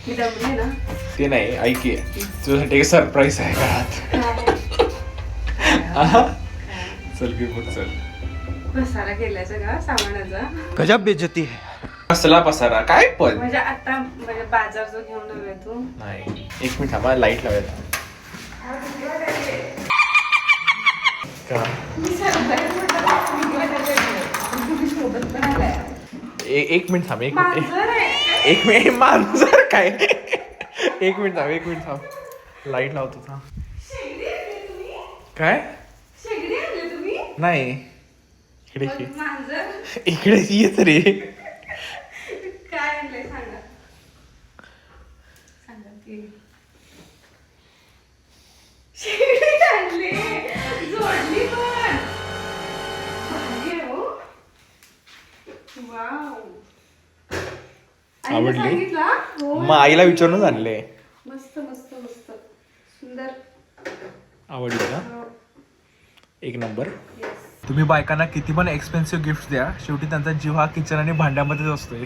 मी दमली ना. ते नाही ऐक ये, तुझ्यासाठी एक सरप्राईज आहे घरात. आहा. चल की बघ चल. पसारा केलायचा का सामानाचा? गजब बेइज्जती है. कसला पसारा काय पण? म्हणजे आता म्हणजे बाजार जो घेऊन आलोय तू. नाही एक मिनिट थांबा लाईट लावूया. का एक मिनिट थांब एक मिनिट मांजर काय एक मिनिट थांब लाईट लावतो थांब. काय नाही इकडे येत रे. काय आणलंय सांगा की शेगडी आणली जोडली पण भारी आहे हो. वाव. आईने आवडली? सांगितलं? हो. मग आईला विचारूनच आणले. मस्त मस्त मस्त सुंदर. आवडले का? हो. एक नंबर. Yes. तुम्ही बायकांना किती पण एक्सपेन्सिव्ह गिफ्ट द्या, शेवटी त्यांचा जीव हा किचन आणि भांड्यामध्येच असतोय.